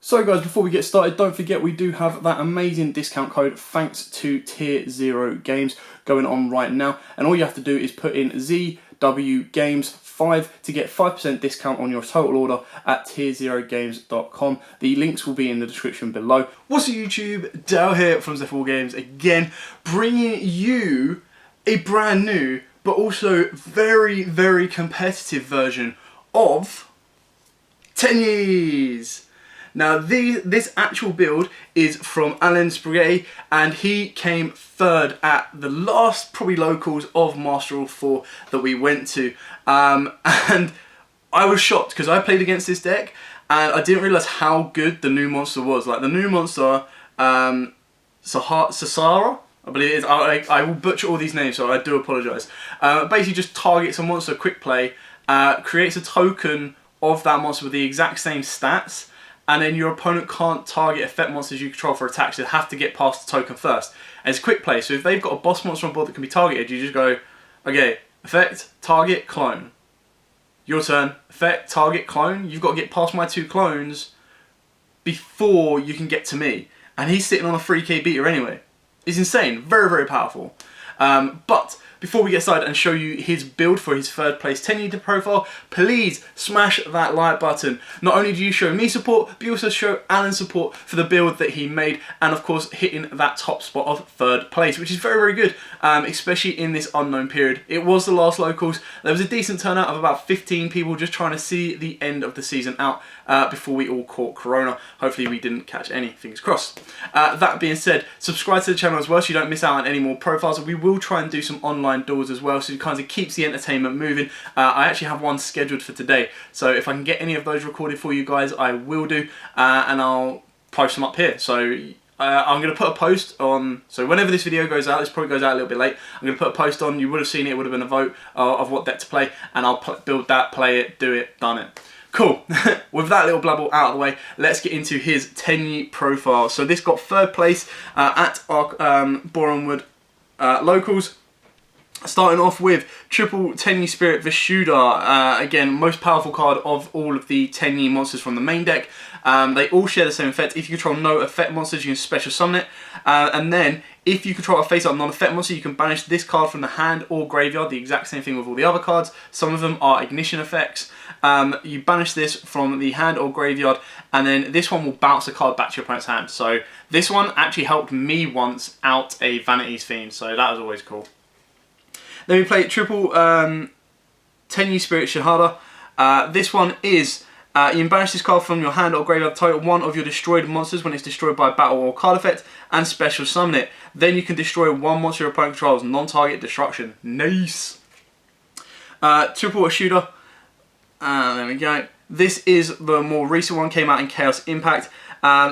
So guys, before we get started, don't forget we do have that amazing discount code thanks to Tier 0 Games going on right now. And all you have to do is put in ZWGames5 to get 5% discount on your total order at tier0games.com. The links will be in the description below. What's up YouTube? Dale here from Zephyr Games again, bringing you a brand new but also very competitive version of Tenyi's. Now this actual build is from Alan Spaghetti, and he came third at the last probably locals of Master Rule 4 that we went to, and I was shocked because I played against this deck and I didn't realise how good the new monster was. Like the new monster, Sasara, I believe it is. I will butcher all these names, so I do apologise. Basically just targets a monster quick play, creates a token of that monster with the exact same stats, and then your opponent can't target effect monsters you control for attacks. They have to get past the token first. And it's quick play, so if they've got a boss monster on board that can be targeted, you just go, okay, effect, target, clone. Your turn, effect, target, clone. You've got to get past my two clones before you can get to me. And he's sitting on a 3k beater anyway. It's insane, very powerful. But before we get started and show you his build for his third place Tenyi profile, please smash that like button. Not only do you show me support, but you also show Alan support for the build that he made, and of course hitting that top spot of third place, which is very good, especially in this unknown period. It was the last locals. There was a decent turnout of about 15 people just trying to see the end of the season out before we all caught Corona. Hopefully we didn't catch any, fingers crossed. That being said, subscribe to the channel as well so you don't miss out on any more profiles. We will try and do some online doors as well, so it kind of keeps the entertainment moving. I actually have one scheduled for today, so if I can get any of those recorded for you guys, I will do, and I'll post them up here. So I'm going to put a post on, so whenever this video goes out, this probably goes out a little bit late, I'm going to put a post on, you would have seen it, it would have been a vote of what deck to play, and I'll build that, play it, do it, done it. Cool. With that little blabble out of the way, let's get into his Tenyi profile. So this got third place at our Boronwood locals. Starting off with triple Tenyi Spirit Vishuddha, again, most powerful card of all of the Tenyi monsters from the main deck. They all share the same effect. If you control no effect monsters, you can special summon it. And then, if you control a face-up non-effect monster, you can banish this card from the hand or graveyard, the exact same thing with all the other cards. Some of them are ignition effects. You banish this from the hand or graveyard, and then this one will bounce the card back to your opponent's hand. So this one actually helped me once out a Vanity's Fiend, so that was always cool. Then we play triple Tenyi Spirit Shahada. This one is, you can banish this card from your hand or graveyard, target one of your destroyed monsters when it's destroyed by battle or card effect, and special summon it. Then you can destroy one monster your opponent controls, non-target destruction. Nice! Triple Vishuddha. There we go. This is the more recent one, came out in Chaos Impact.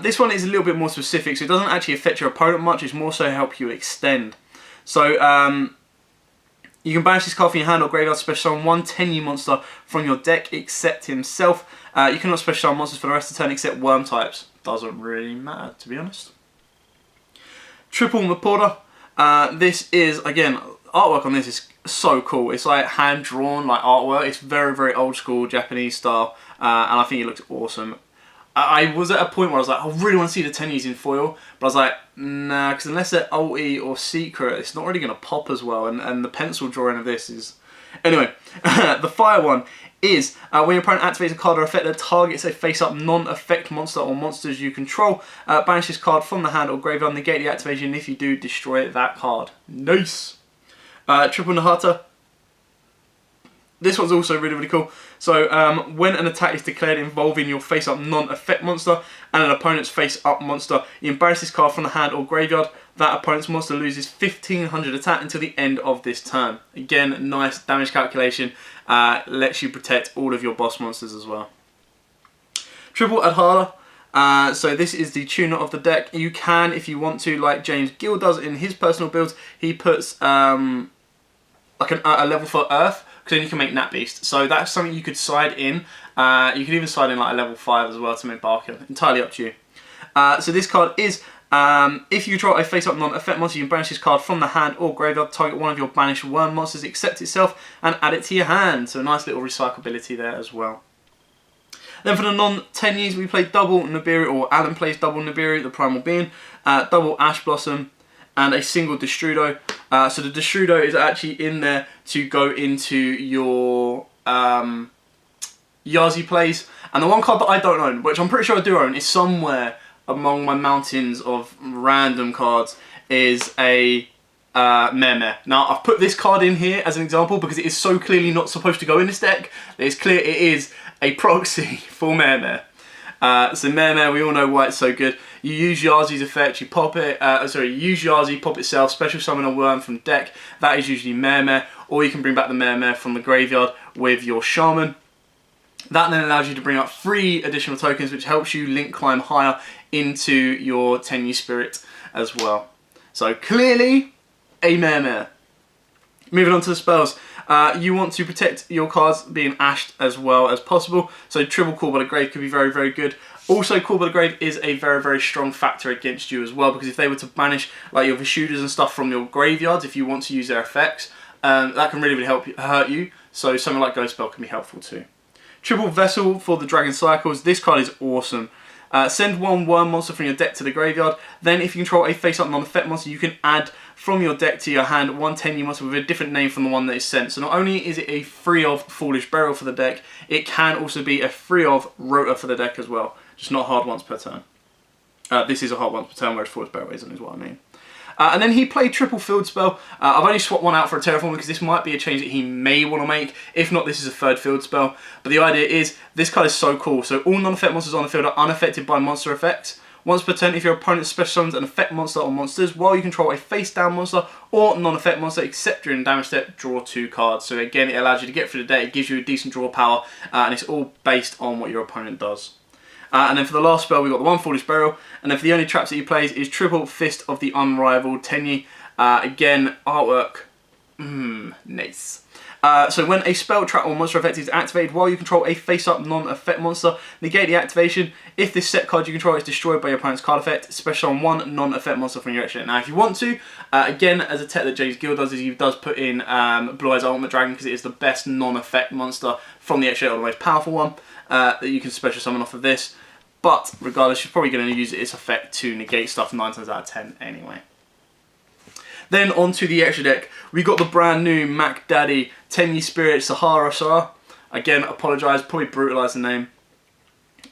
This one is a little bit more specific, so it doesn't actually affect your opponent much, it's more so help you extend. So, you can banish this card from your hand or graveyard, special summon one Tenyi monster from your deck except himself. You cannot special summon monsters for the rest of the turn except worm types. Doesn't really matter, to be honest. Triple Mapoda. This is, again, artwork on this is so cool. It's like hand-drawn like artwork. It's very old school Japanese style, and I think it looks awesome. I was at a point where I was like, I really want to see the Tenyis in foil, but I was like, nah, because unless they're ulti or secret, it's not really going to pop as well, and the pencil drawing of this is... Anyway, the fire one is, when your opponent activates a card or effect that targets a face-up non-effect monster or monsters you control, banish this card from the hand or graveyard, negate the activation, and if you do, destroy that card. Nice! Triple Nahata. This one's also really cool. So, when an attack is declared involving your face-up non-effect monster and an opponent's face-up monster, you can banish this card from the hand or graveyard. That opponent's monster loses 1500 attack until the end of this turn. Again, nice damage calculation. Lets you protect all of your boss monsters as well. Triple Adhala. So this is the tuner of the deck. You can, if you want to, like James Gill does in his personal builds, he puts like a level for Earth, because then you can make Nat Beast. So that's something you could side in. You could even side in like a level 5 as well to make Barker. Entirely up to you. So this card is, if you draw a face-up non-effect monster, you can banish this card from the hand or graveyard, target one of your banished worm monsters, except itself, and add it to your hand. So a nice little recyclability there as well. Then for the non-Tenyis, we play double Nibiru, or Alan plays double Nibiru, the primal being, double Ash Blossom, and a single Destrudo. So the Destrudo is actually in there to go into your Yazi plays. And the one card that I don't own, which I'm pretty sure I do own, is somewhere among my mountains of random cards, is a Meh. Now, I've put this card in here as an example because it is so clearly not supposed to go in this deck that it's clear it is a proxy for Meh. So Meh, we all know why it's so good. You use Yazi's effect, you pop it, you use Yazi, pop itself, special summon a worm from deck. That is usually Meh, or you can bring back the Meh from the graveyard with your Shaman. That then allows you to bring up 3 additional tokens, which helps you link climb higher into your Tenyi Spirit as well. So clearly, a Meh. Moving on to the spells. You want to protect your cards being ashed as well as possible. So triple Call by the Grave could be very, very good. Also, Call by the Grave is a very, very strong factor against you as well, because if they were to banish like your Vishudas and stuff from your graveyards, if you want to use their effects, that can really, really hurt you. So something like Ghost Spell can be helpful too. Triple Vessel for the Dragon Cycles. This card is awesome. Send 1 worm monster from your deck to the graveyard. Then if you control a face-up non-effect monster, you can add from your deck to your hand 1 Tenyi monster with a different name from the one that is sent. So not only is it a free of Foolish Burial for the deck, it can also be a free of Rota for the deck as well. Just not hard once per turn. This is a hard once per turn, whereas Foolish Burial isn't, is what I mean. And then he played triple field spell. I've only swapped one out for a Terraform because this might be a change that he may want to make. If not, this is a 3rd field spell. But the idea is, this card is so cool. So all non-effect monsters on the field are unaffected by monster effects. Once per turn, if your opponent special summons an effect monster or monsters, while you control a face-down monster or non-effect monster, except during the damage step, draw 2 cards. So again, it allows you to get through the day, it gives you a decent draw power, and it's all based on what your opponent does. And then for the last spell, we've got the 1 Foolish Burial. And then for the only traps that he plays is Triple Fist of the Unrivaled Tenyi. Again, artwork. Nice. So when a spell, trap, or monster effect is activated while you control a face-up non-effect monster, negate the activation. If this set card you control is destroyed by your opponent's card effect, special on 1 non-effect monster from your action. Now, if you want to, again, as a tech that James Gill does, is he does put in Blue Eyes Ultimate Dragon because it is the best non-effect monster from the X-Shade, or the most powerful one that you can special summon off of this. But regardless, you're probably going to use its effect to negate stuff 9 times out of 10 anyway. Then onto the extra deck, we got the brand new Mac Daddy Tenyi Spirit Sahara Shah. Again, apologise, probably brutalised the name.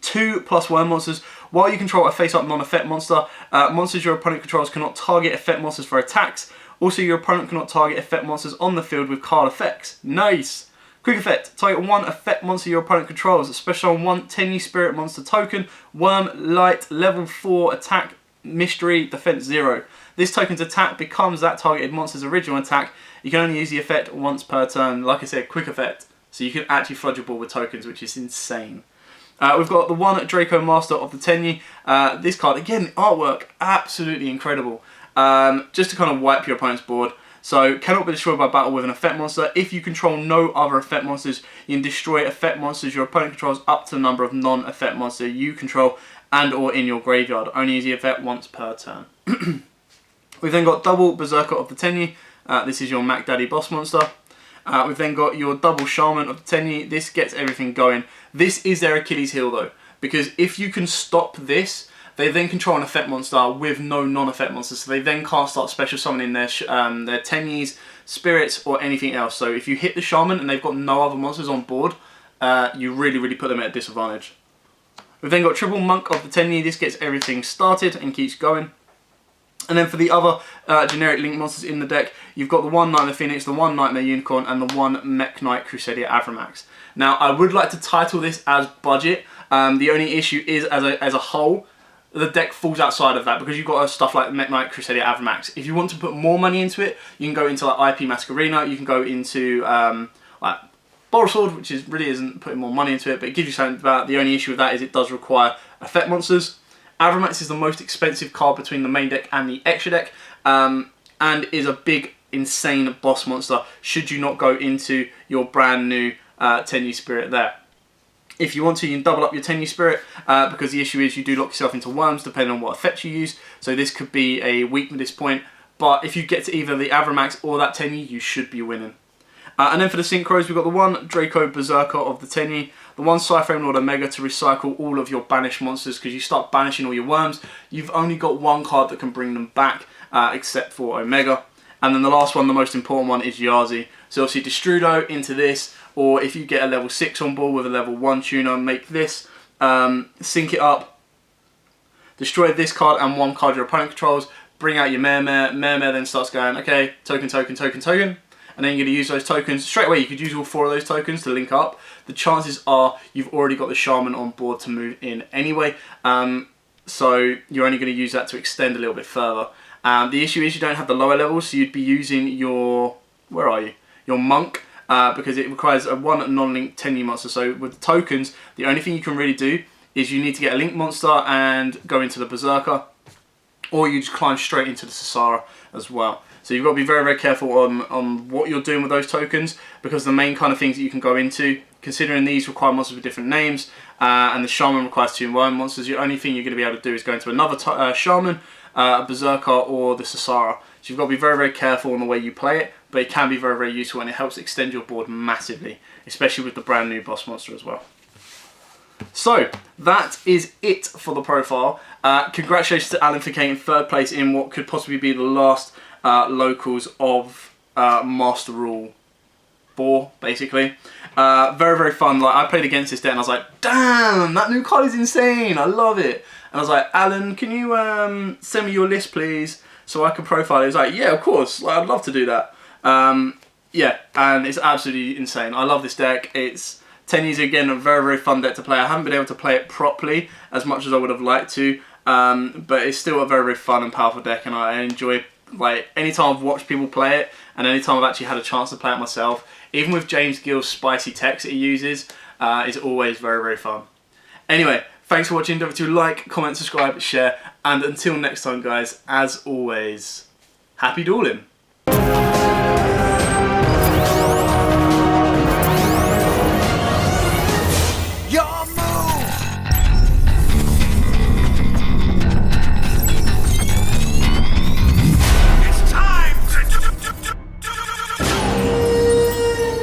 2+ worm monsters. While you control a face-up non-effect monster, monsters your opponent controls cannot target effect monsters for attacks. Also, your opponent cannot target effect monsters on the field with card effects. Nice! Quick effect, target 1 effect monster your opponent controls. Special on 1 Tenyi Spirit monster token. Worm, light, level 4, attack, mystery, defense 0. This token's attack becomes that targeted monster's original attack. You can only use the effect once per turn. Like I said, quick effect. So you can actually flood your board with tokens, which is insane. We've got the 1 Draco Master of the Tenyi. This card, again, artwork, absolutely incredible. Just to kind of wipe your opponent's board. So, cannot be destroyed by battle with an effect monster. If you control no other effect monsters, you can destroy effect monsters your opponent controls up to the number of non-effect monsters you control and or in your graveyard. Only use the effect once per turn. We've then got double Berserker of the Tenyi. This is your Mac Daddy boss monster. We've then got your double Shaman of the Tenyi. This gets everything going. This is their Achilles heel though, because if you can stop this, they then control an effect monster with no non-effect monsters, so they then can't start special summoning their Tenyis, spirits, or anything else. So if you hit the Shaman and they've got no other monsters on board, you really, really put them at a disadvantage. We've then got triple Monk of the Tenyi. This gets everything started and keeps going. And then for the other generic Link monsters in the deck, you've got the 1 Nightmare Phoenix, the 1 Nightmare Unicorn, and the 1 Mech Knight Crusadia Avramax. Now, I would like to title this as budget. The only issue is, as a whole, the deck falls outside of that because you've got stuff like Mech Knight Crusadia Avramax. If you want to put more money into it, you can go into like IP Masquerena, you can go into like Boral Sword, which really isn't putting more money into it, but it gives you something about. The only issue with that is it does require effect monsters. Avramax is the most expensive card between the main deck and the extra deck, and is a big, insane boss monster should you not go into your brand new Tenyi Spirit there. If you want to, you can double up your Tenyi Spirit, because the issue is you do lock yourself into worms depending on what effects you use, so this could be a weak at this point, but if you get to either the Avramax or that Tenyi, you should be winning. And then for the synchros, we've got the 1 Draco Berserker of the Tenyi, the 1 Cyframe Lord Omega to recycle all of your banished monsters, because you start banishing all your worms, you've only got 1 card that can bring them back, except for Omega. And then the last one, the most important one, is Yazi. So obviously Destrudo into this, or if you get a level 6 on board with a level 1 tuner, make this, sync it up, destroy this card and 1 card your opponent controls, bring out your Mare then starts going, okay, token, token, token, token, and then you're going to use those tokens. Straight away you could use all 4 of those tokens to link up. The chances are you've already got the Shaman on board to move in anyway, so you're only going to use that to extend a little bit further. The issue is you don't have the lower levels, so you'd be using your, where are you? Your Monk, because it requires a 1 non-linked Tenyi monster. So with the tokens, the only thing you can really do is you need to get a linked monster and go into the Berserker, or you just climb straight into the Sasara as well. So you've got to be very, very careful on what you're doing with those tokens, because the main kind of things that you can go into, considering these require monsters with different names, and the Shaman requires 2 Worm monsters, the only thing you're going to be able to do is go into another Shaman, a Berserker, or the Sasara. So you've got to be very, very careful on the way you play it, but it can be very, very useful, and it helps extend your board massively, especially with the brand new boss monster as well. So that is it for the profile. Congratulations to Alan for getting 3rd place in what could possibly be the last locals of Master Rule 4, basically. Very, very fun. Like, I played against this deck and I was like, damn, that new card is insane, I love it. And I was like, Alan, can you send me your list, please, so I can profile it? He was like, yeah, of course, like, I'd love to do that. Yeah, and it's absolutely insane. I love this deck. Tenyi is, again, a very, very fun deck to play. I haven't been able to play it properly as much as I would have liked to, but it's still a very, very fun and powerful deck, and I enjoy, like, anytime I've watched people play it, and anytime I've actually had a chance to play it myself, even with James Gill's spicy text that he uses, it's always very, very fun. Anyway, thanks for watching. Don't forget to like, comment, subscribe, share, and until next time, guys, as always, happy dueling.